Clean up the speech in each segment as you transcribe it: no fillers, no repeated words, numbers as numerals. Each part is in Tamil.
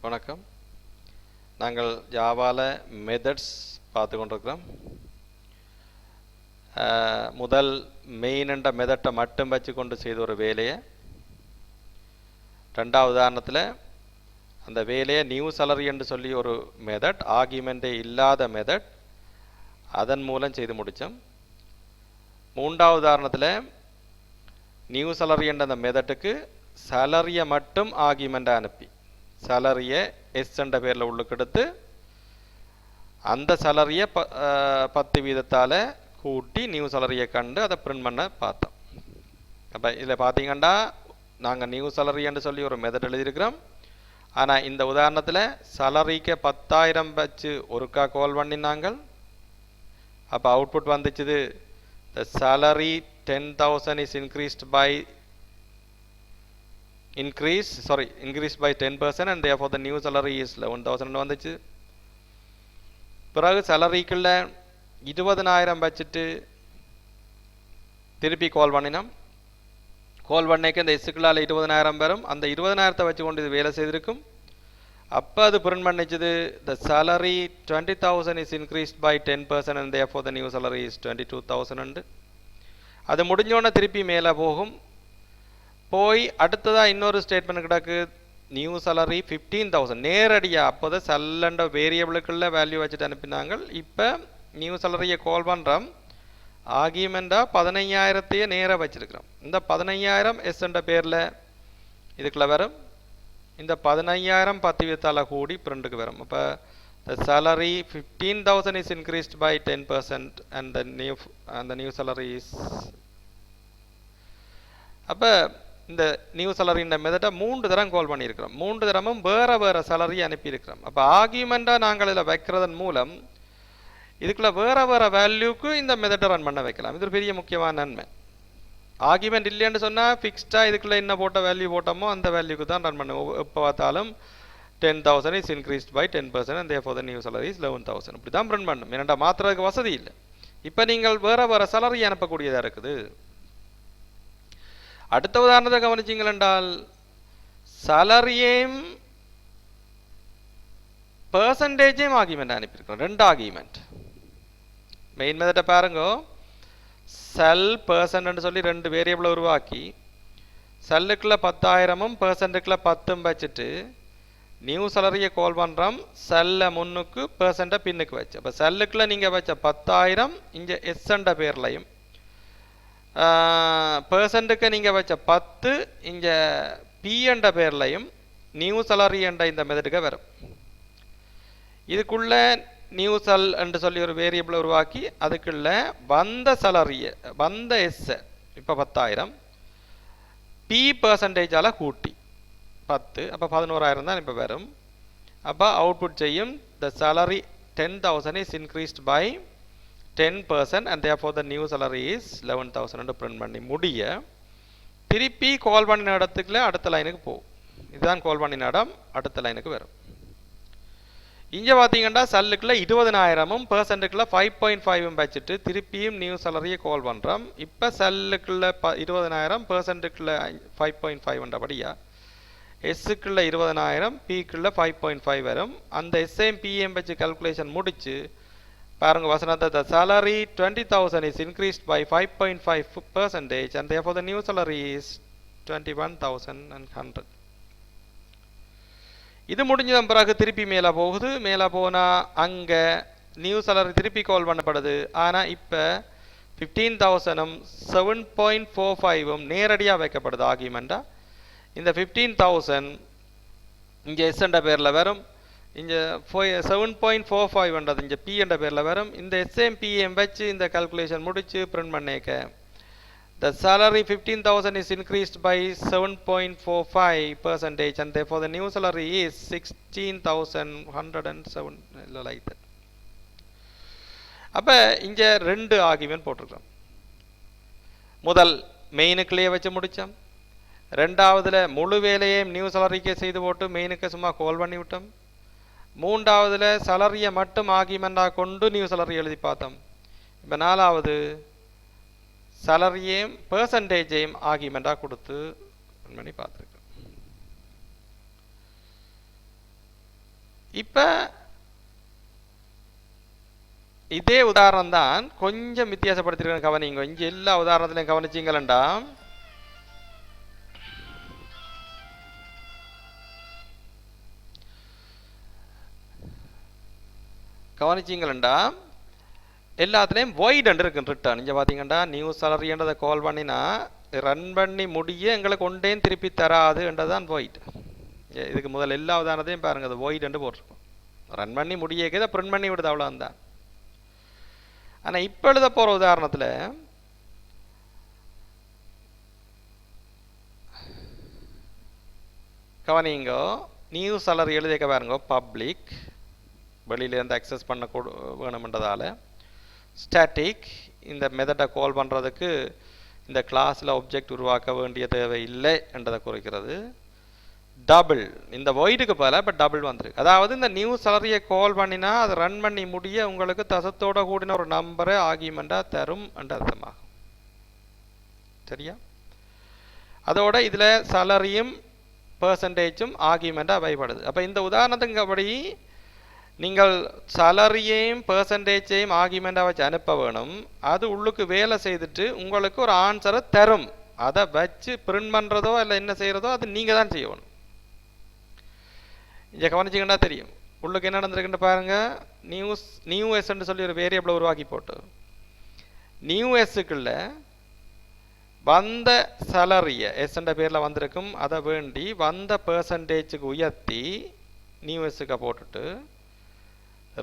வணக்கம். நாங்கள் ஜாவாவில் மெத்தட்ஸ் பார்த்து கொண்டிருக்கிறோம். முதல் மெயின் என்ற மெத்தட்டை மட்டும் வச்சு கொண்டு செய்த ஒரு வேலையை, ரெண்டாவது உதாரணத்தில் அந்த வேலையை நியூ salary என்று சொல்லி ஒரு மெத்தட், ஆர்கியூமெண்ட்டே இல்லாத மெத்தட், அதன் மூலம் செய்து முடித்தோம். மூன்றாவது உதாரணத்தில் நியூ salary என்ற அந்த மெத்தட்டுக்கு சேலரியை மட்டும் ஆர்கியூமெண்ட்டாக அனுப்பி சேலரியை எஸ் என்ற பேரில் உள்ளுக்கு எடுத்து அந்த சேலரியை 10% கூட்டி நியூ சேலரியை கண்டு அதை பிரிண்ட் பண்ண பார்த்தோம். அப்போ இதில் பார்த்தீங்கன்னா நாங்கள் நியூ salary என்று சொல்லி ஒரு மெத்தட் எழுதியிருக்கிறோம். ஆனால் இந்த உதாரணத்தில் சேலரிக்கு 10,000 வச்சு ஒருக்கா கால் பண்ணினாங்க. அப்போ output வந்துச்சுது, the salary 10,000 is increased by 10% and therefore the new salary is 11,000 வந்துச்சு. பிறகு சேலரிக்குள்ள 20,000 வச்சுட்டு திருப்பி கால் பண்ணினோம். கால் பண்ணிக்க இந்த எஸ்ஸுக்குள்ளால் 20,000 வரும். அந்த 20,000 வச்சு கொண்டு இது வேலை செய்திருக்கும். அப்போ அது print பண்ணிச்சது, the salary 20,000 is increased by 10% and therefore the new salary is 22,000. அது முடிஞ்சோடனே திருப்பி மேலே போகும். போய் அடுத்ததாக இன்னொரு ஸ்டேட்மெண்ட் கிடக்கு, நியூ salary 15,000 நேரடியாக. அப்போ தான் செல்லண்ட வேரியபிளுக்குள்ள வேல்யூ வச்சுட்டு அனுப்பினாங்க. இப்போ நியூ salary கால் பண்ணுறோம், ஆர்கியூமெண்ட்டாக 15,000 நேராக வச்சுருக்கிறோம். இந்த 15,000 எஸ் என்ற பேரில் இதுக்குள்ள வரும். இந்த 15,000 10 கூடி பிரிண்ட்டுக்கு வரும். அப்போ the salary 15,000 is increased by 10% and the new salary is. அப்போ இந்த நியூ salary மெத்தட்டை 3 தரம் கால் பண்ணியிருக்கிறோம். 3 தரமும் வேறு வேறு salary அனுப்பியிருக்கிறோம். அப்போ ஆர்கியூமெண்ட்டாக நாங்கள் இதில் வைக்கிறதன் மூலம் இதுக்குள்ள வேறு வேறு வேல்யூக்கு இந்த மெத்தட்டை ரன் பண்ண வைக்கலாம். இது ஒரு பெரிய முக்கியமான நன்மை. ஆர்கியூமெண்ட் இல்லைன்னு சொன்னால் ஃபிக்ஸ்டாக இதுக்குள்ள என்ன போட்ட வேல்யூ போட்டோமோ அந்த வேல்யூக்கு தான் ரன் பண்ணுவோம். எப்போ பார்த்தாலும் 10,000 is increased by 10% and therefore the new salary is 11,000. இப்படி தான் ரன் பண்ணும். ஏன்னா மாற்றுறதுக்கு வசதி இல்லை. இப்போ நீங்கள் வேறு வேறு salary அனுப்பக்கூடியதாக இருக்குது. அடுத்த உதாரணத்தை கவனிச்சிங்கள் என்றால், சேலரியையும் பெர்சன்டேஜையும் ஆர்கியூமெண்ட் அனுப்பியிருக்கோம். 2 ஆர்கியூமெண்ட். மெயின் மெத்தட்டை பாருங்க, செல் பெர்சன்ட்னு சொல்லி 2 வேரியபிளை உருவாக்கி செல்லுக்குள்ள 10,000 பெர்சன்ட்டுக்குள்ள 10 வச்சுட்டு நியூ salary கால் பண்ணுறோம். செல்லை முன்னுக்கு பெர்சன்ட்டை பின்னுக்கு வச்சு. அப்போ செல்லுக்குள்ள நீங்கள் வச்ச 10,000 இங்கே எஸ் என்ற பேர்லையும், பெர்சன்ட்டுக்கு நீங்கள் வச்ச 10 இங்கே பி என்ற பேர்லையும் நியூ salary என்ற இந்த மெத்தடுக்கு வரும். இதுக்குள்ள நியூ செல் என்று சொல்லி ஒரு வேரியபிளை உருவாக்கி அதுக்குள்ள வந்த salary வந்த எஸ்ஸை இப்போ 10,000 பி பெர்சன்டேஜால் கூட்டி 10, அப்போ 11,000 தான் இப்போ வரும். அப்போ அவுட்புட் செய்யும், the salary 10,000 is increased by 10% and therefore the new salary is 11,000 print பண்ணி முடிய திருப்பி கால் பண்ணின இடத்துக்குள்ள அடுத்த லைனுக்கு போகும். இதுதான் கால் பண்ணின இடம், அடுத்த லைனுக்கு வரும். இங்கே பார்த்தீங்கன்னா செல்லுக்குள்ள 20,000 பெர்சன்ட்டுக்குள்ள 5.5 வச்சுட்டு திருப்பியும் நியூ salary கால் பண்ணுறோம். இப்போ செல்லுக்குள்ள 20,000 பெர்சன்ட்டுக்குள்ள 5.5 எஸ்ஸுக்குள்ள 20,000 பிக்குள்ள 5.5 வரும். அந்த எஸ்ஐஎம் பிஎம் வச்சு கால்குலேஷன் முடிச்சு பாருங்க வசனத்தை, the salary 20,000 is increased by 5.5% and therefore the new salary is 21,100. இது முடிஞ்சதன் பிறகு திருப்பி மேலே போகுது. மேலே போனால் அங்கே நியூ salary திருப்பி கால் பண்ணப்படுது. ஆனால் இப்போ 15,000 7.45 நேரடியாக வைக்கப்படுது ஆர்கியூமெண்ட்டாக. இந்த 15,000 இங்கே எஸ் என்ற பேரில் வரும். இங்கே 7.45 இங்கே பி என்ற பேரில் வரும். இந்த எஸ்எம் பிஎம் வச்சு இந்த கால்குலேஷன் முடித்து பிரிண்ட் பண்ணிக்க, the salary 15,000 is increased by 7.45% and therefore the new salary is 16,107 like that. அப்போ இங்கே 2 ஆர்கியூமெண்ட் போட்டிருக்கிறோம். முதல் மெயினுக்குள்ளேயே வச்சு முடித்தோம். ரெண்டாவதுல முழு வேலையையும் நியூ salary செய்து போட்டு மெயினுக்கு சும்மா கால் பண்ணி விட்டோம். மூன்றாவதுல salary மட்டும் ஆர்கியூமெண்டாக கொண்டு நியூ salary எழுதி பார்த்தோம். இப்போ நாலாவது salary-யையும் பெர்சன்டேஜையும் ஆர்கியூமெண்டாக கொடுத்து பண்ணி பார்த்துருக்கோம். இப்போ இதே உதாரணம் தான் கொஞ்சம் வித்தியாசப்படுத்திருக்கேன் கவனிங்க. இங்கே எல்லா உதாரணத்திலையும் கவனிச்சிங்களா எல்லாத்துலேயும் void இருக்கு ரிட்டர்ன். இங்கே பார்த்தீங்கன்னா நியூ சேலரின்றதை கால் பண்ணினா ரன் பண்ணி முடிய எங்களுக்கு ஒன்றேயும் திருப்பி தராது என்றதான் void. இதுக்கு முதல் எல்லா உதாரணத்தையும் பாருங்க, அது void என்று போட்டிருக்கோம். ரன் பண்ணி முடியக்கு இதை பிரிண்ட் பண்ணி விடுது, அவ்வளோதான். ஆனால் இப்போ எழுத போகிற உதாரணத்தில் கவனிங்கோ, நியூ சேலரி எழுதிக்க பாருங்க, பப்ளிக் வெளியிலேருந்து அக்சஸ் பண்ண வேணுமென்றதால், ஸ்டாட்டிக் இந்த மெத்தடை கால் பண்ணுறதுக்கு இந்த கிளாஸில் ஆப்ஜெக்ட் உருவாக்க வேண்டிய தேவை இல்லை என்றதை குறிக்கிறது. டபுள் இந்த voidக்கு பதிலாக இப்போ டபுள் வந்துருக்கு. அதாவது இந்த நியூ சேலரியை கால் பண்ணினா அதை ரன் பண்ணி முடிய உங்களுக்கு தசத்தோட கூடின ஒரு நம்பரை ஆர்கியூமெண்ட்டாக தரும் என்ற அர்த்தமாகும். சரியா? அதோட இதில் சேலரியும் பெர்சன்டேஜும் ஆர்கியூமெண்ட்டாக பயப்படுது. அப்போ இந்த உதாரணத்துக்கு அப்படி நீங்கள் சேலரியையும் பெர்சன்டேஜையும் ஆர்கியூமெண்ட்டாக வச்சு அனுப்ப வேணும். அது உள்ளுக்கு வேலை செய்துட்டு உங்களுக்கு ஒரு ஆன்சரை தரும். அதை வச்சு பிரிண்ட் பண்ணுறதோ இல்லை என்ன செய்கிறதோ அது நீங்கள் தான் செய்யணும். இங்கே கவனிச்சிங்கன்னா தெரியும் உள்ளுக்கு என்ன நடந்திருக்குன்னு பாருங்கள். நியூ எஸ்ன்னு சொல்லி ஒரு வேரியபிளை உருவாக்கி போட்டு நியூ எஸ்ஸுக்குள்ள வந்த சேலரியை எஸ்ன்ற பேரில் வந்திருக்கும், அதை வேண்டி வந்த பெர்சன்டேஜுக்கு உயர்த்தி நியூ எஸ்ஸுக்கு போட்டுட்டு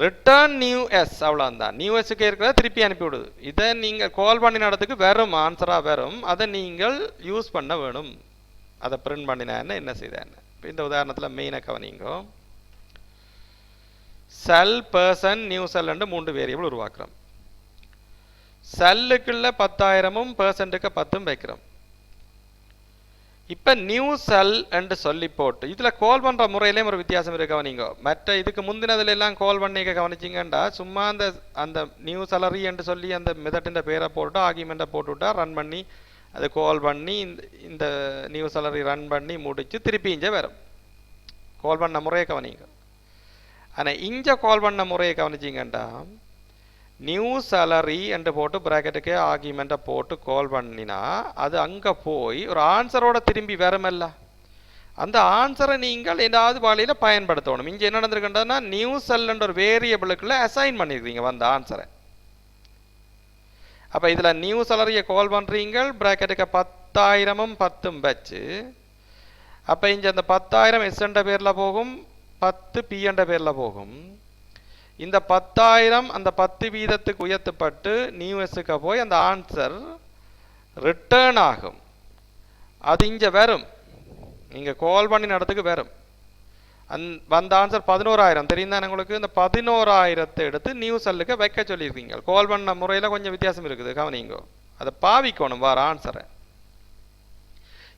ரிட்டர்ன் நியூ எஸ், அவ்வளோதான். நியூ எஸ்ஸுக்கு இருக்கிறத திருப்பி அனுப்பிவிடுது. இதை நீங்கள் கால் பண்ணினதுக்கு வெறும் ஆன்சராக வரும், அதை நீங்கள் யூஸ் பண்ண வேணும். அதை பிரிண்ட் பண்ணினேன்னு என்ன செய்தேன்னு இப்போ இந்த உதாரணத்தில் மெயினாக கவனிங்கோ. செல், பர்சன், நியூ செல் என்று 3 வேரியபிள் உருவாக்குறோம். செல்லுக்குள்ள 10,000ம் பெர்சன்ட்டுக்கு 10ம் வைக்கிறோம். இப்போ நியூ செல் என்று சொல்லி போட்டு இதில் கால் பண்ணுற முறையிலேயும் ஒரு வித்தியாசம் இருக்கு கவனிங்க. மற்ற இதுக்கு முந்தினதுல எல்லாம் கால் பண்ணிக்க கவனிச்சிங்கண்டா சும்மா அந்த நியூ சேலரி என்று சொல்லி அந்த மெத்தடின் பேரை போட்டு ஆர்கியூமெண்ட்டை போட்டுவிட்டா ரன் பண்ணி அது கால் பண்ணி இந்த நியூ சேலரி ரன் பண்ணி முடிச்சு திருப்பி இங்கே வரும். கால் பண்ண முறையை கவனிங்க. ஆனால் இங்கே கால் பண்ண முறையை கவனிச்சிங்கண்டா நியூ சேலரி என்று போட்டு ப்ராக்கெட்டுக்கு ஆர்கியூமெண்ட்டை போட்டு கால் பண்ணினா அது அங்கே போய் ஒரு ஆன்சரோட திரும்பி வருமல்ல, அந்த ஆன்சரை நீங்கள் ஏதாவது வழியில் பயன்படுத்தணும். இங்கே என்ன நடந்திருக்கின்றதுன்னா நியூ செல்ன்ற ஒரு வேரியபிளுக்குள்ள அசைன் பண்ணியிருக்கீங்க வந்த ஆன்சரை. அப்போ இதில் நியூ சேலரியை கால் பண்ணுறீங்க, ப்ராக்கெட்டுக்கு 10,000ம் 10ம் வச்சு, அப்போ இங்கே அந்த 10,000 எஸ்ன்ற பேரில் போகும், 10 பி என்ற பேரில் போகும். இந்த 10,000 அந்த 10 வீதத்துக்கு உயர்த்தப்பட்டு நியூ எஸ்ஸுக்கு போய் அந்த ஆன்சர் ரிட்டர்ன் ஆகும். அது இங்கே வரும், நீங்கள் கால் பண்ணி நடத்துக்கு வரும். வந்த ஆன்சர் 11,000 தெரியும் தானே உங்களுக்கு. இந்த 11,000 எடுத்து நியூ செல்லுக்கு வைக்க சொல்லியிருக்கீங்க. கால் பண்ண முறையில் கொஞ்சம் வித்தியாசம் இருக்குது கவனிங்கோ, அதை பாவிக்கணும் வர ஆன்சரை.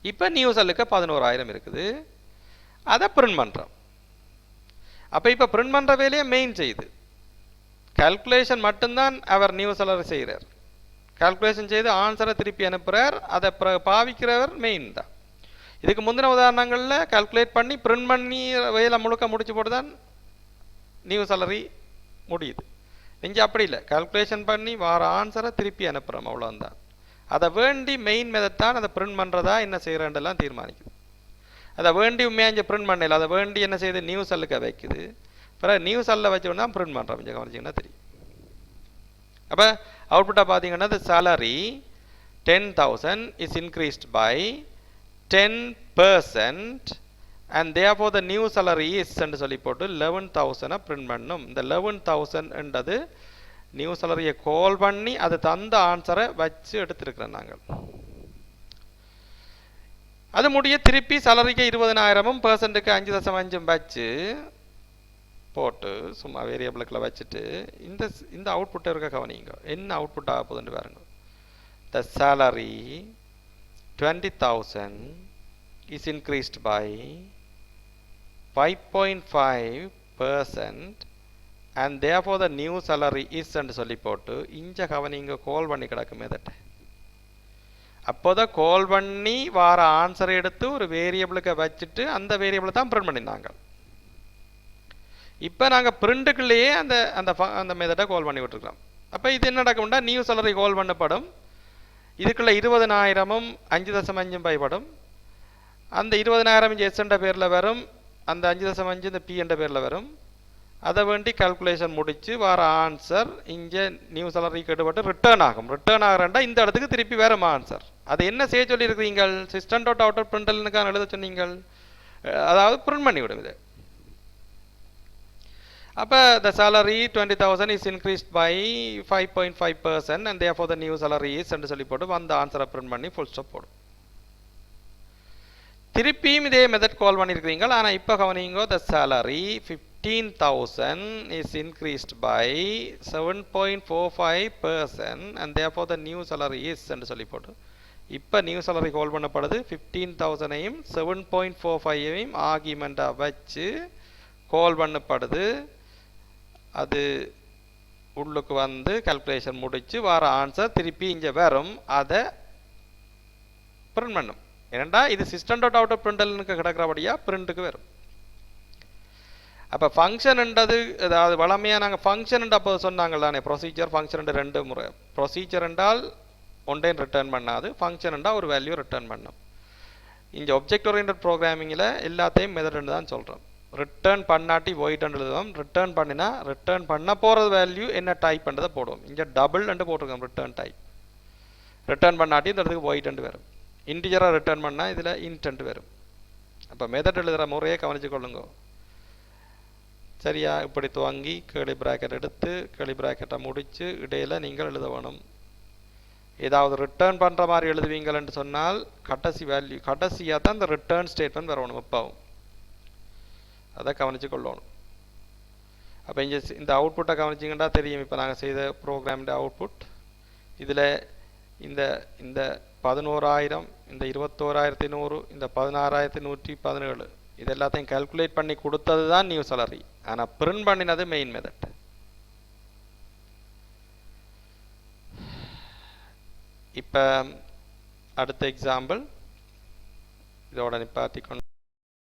இப்போ நியூ செல்லுக்கு 11,000 இருக்குது, அதை பிரிண்ட் பண்ணுறோம். அப்போ இப்போ பிரிண்ட் பண்ணுற வேலையை மெயின் செய்யுது. கால்குலேஷன் மட்டும்தான் அவர் நியூ சேலரி செய்கிறார். கால்குலேஷன் செய்து ஆன்சரை திருப்பி அனுப்புகிறார், அதை பாவிக்கிறவர் மெயின் தான். இதுக்கு முந்தின உதாரணங்களில் கால்குலேட் பண்ணி பிரிண்ட் பண்ணி வேலை முழுக்க முடிச்சு போட்டு தான் நியூ சேலரி முடியுது. இங்கே அப்படி இல்லை, கால்குலேஷன் பண்ணி வர ஆன்சரை திருப்பி அனுப்புகிறோம், அவ்வளோதான். அதை வேண்டி மெயின் மெத்தட் தான் அதை பிரிண்ட் பண்ணுறதா என்ன செய்கிறேன்லாம் தீர்மானிக்குது. அதை வேண்டி உண்மையாக இங்கே பிரிண்ட் பண்ணல, அதை வேண்டி என்ன செய்யுது நியூ செல்லுக்கு வைக்குது. பிறகு நியூ செல்லில் வச்சோன்னா பிரிண்ட் பண்ணுறோம். கொஞ்சம் கவனிச்சிங்கன்னா தெரியும். அப்போ அவுட்புட்டாக பார்த்தீங்கன்னா the salary 10,000 is increased by 10% and therefore the new salary is என்று சொல்லி போட்டு 11,000 பிரிண்ட் பண்ணும். இந்த 11,000 என்றது நியூ சேலரியை கால் பண்ணி அது தந்த ஆன்சரை வச்சு எடுத்திருக்கிறோம் நாங்கள். அது முடிய திருப்பி சேலரிக்கு 20,000ம் பெர்சன்ட்டுக்கு 5.5 வச்சு போட்டு சும்மா வேரியபிளுக்குள்ள வச்சுட்டு இந்த அவுட்புட்டை இருக்க கவனிங்க. என்ன அவுட்புட் ஆக போகுதுன்னு பாருங்க. The salary 20,000 is increased by 5.5% and therefore the new salary is என்று சொல்லி போட்டு இஞ்ச கவனிங்க கால் பண்ணி கிடக்குமே தட்டை. அப்போதான் கால் பண்ணி வார ஆன்சரை எடுத்து ஒரு வேரியபிளுக்கு வச்சுட்டு அந்த வேரியபிளை தான் பிரிண்ட் பண்ணியிருந்தாங்க. இப்போ நாங்கள் பிரிண்ட்டுக்குள்ளேயே அந்த அந்த அந்த மெத்தடை கால் பண்ணி விட்டுருக்கோம். அப்போ இது என்ன நடக்கும்னா நியூ சேலரி கால் பண்ணப்படும். இதுக்குள்ள 20,000ம் 5.5 பயப்படும். அந்த 20,000 இங்கே எஸ் என்ற பேரில் வரும், அந்த 5.5 இந்த பி என்ற பேரில் வரும். அதை வேண்டி கால்குலேஷன் முடித்து வர ஆன்சர் இங்கே நியூ சேலரி கேட்டுப்பட்டு ரிட்டர்ன் ஆகும். ரிட்டர்ன் ஆகிறண்டா இந்த இடத்துக்கு திருப்பி வேறு ஆன்சர். அதை என்ன செய்ய சொல்லியிருக்கிறீங்க? சிஸ்டம் டாட் அவுட் பிரிண்டலுக்கான எழுத சொன்னீங்கள், அதாவது பிரிண்ட் பண்ணி விடும் இது. அப்போ the salary 20,000 is increased by 5.5% and therefore the new salary is என்று சொல்லி போட்டு அந்த ஆன்சரை பிரிண்ட் பண்ணி ஃபுல் ஸ்டாப் போடும். திருப்பியும் இதே மெத்தட் கால் பண்ணியிருக்கிறீங்க. ஆனால் இப்போ கவனிங்கோ, the salary 15,000 is increased by 7.45% and therefore the new salary is என்று சொல்லி போட்டு இப்போ நியூ சேலரி கால் பண்ணப்படுது. 15,000ஐயும் 7.45ஐயும் ஆர்கியூமெண்ட்டாக வச்சு கால் பண்ணப்படுது. அது உள்ளுக்கு வந்து கால்குலேஷன் முடித்து வர ஆன்சர் திருப்பி இங்கே வரும். அதை பிரிண்ட் பண்ணும். ஏனெண்டா இது சிஸ்டம் டாட் அவுட் பிரிண்டலுக்கு கிடக்கிறபடியாக பிரிண்ட்டுக்கு வரும். அப்போ ஃபங்க்ஷன்ன்றது, அதாவது வளமையாக நாங்கள் ஃபங்க்ஷன் அப்போ சொன்னாங்கள் தானே, ப்ரொசீஜர் ஃபங்க்ஷன் 2 முறை. ப்ரொசீஜர் என்றால் ஒன்றையும் ரிட்டர்ன் பண்ணாது, ஃபங்க்ஷன் என்றால் ஒரு வேல்யூ ரிட்டர்ன் பண்ணும். இங்கே ஒப்ஜெக்ட் ஓரியன்டட் ப்ரோக்ராமிங்கில் எல்லாத்தையும் மெத்தட் தான் சொல்கிறோம். ரிட்டர்ன் பண்ணாட்டி void எழுதுவோம், ரிட்டர்ன் பண்ணினா ரிட்டர்ன் பண்ண போகிறது வேல்யூ என்ன டைப் பண்ணுறதை போடுவோம். இங்கே டபுள் போட்டிருக்கோம் ரிட்டர்ன் டைப். ரிட்டர்ன் பண்ணாட்டி இந்த இடத்துக்கு void வரும். இன்டிஜராக ரிட்டர்ன் பண்ணால் இதில் இன்ட் வரும். அப்போ மெத்தட் எழுதுகிற முறையை கவனிச்சு கொள்ளுங்க. சரியா? இப்படி துவங்கி கேர்லி பிராக்கெட் எடுத்து கேர்லி பிராக்கெட்டை முடித்து இடையில் நீங்கள் எழுத வேணும். ஏதாவது ரிட்டர்ன் பண்ணுற மாதிரி எழுதுவீங்கள்னு சொன்னால் கடைசி வேல்யூ கடைசியாக தான் இந்த ரிட்டர்ன் ஸ்டேட்மெண்ட் வரணும் எப்பவும். அதை கவனித்து கொள்ளணும். அப்போ இங்கே இந்த அவுட்புட்டை கவனிச்சிங்கன்னா தெரியும். இப்போ நாங்கள் செய்த ப்ரோக்ராமிൻ്റെ அவுட்புட் இதில் இந்த இந்த 11,000, இந்த 21,100, இந்த 16,117 இது எல்லாத்தையும் கால்குலேட் பண்ணி கொடுத்தது தான் நியூ சேலரி. ஆனால் பிரிண்ட் பண்ணினது மெயின் மெத்தட். இப்போ அடுத்த எக்ஸாம்பிள் இதோட நிப்பாட்டிக்கொண்டு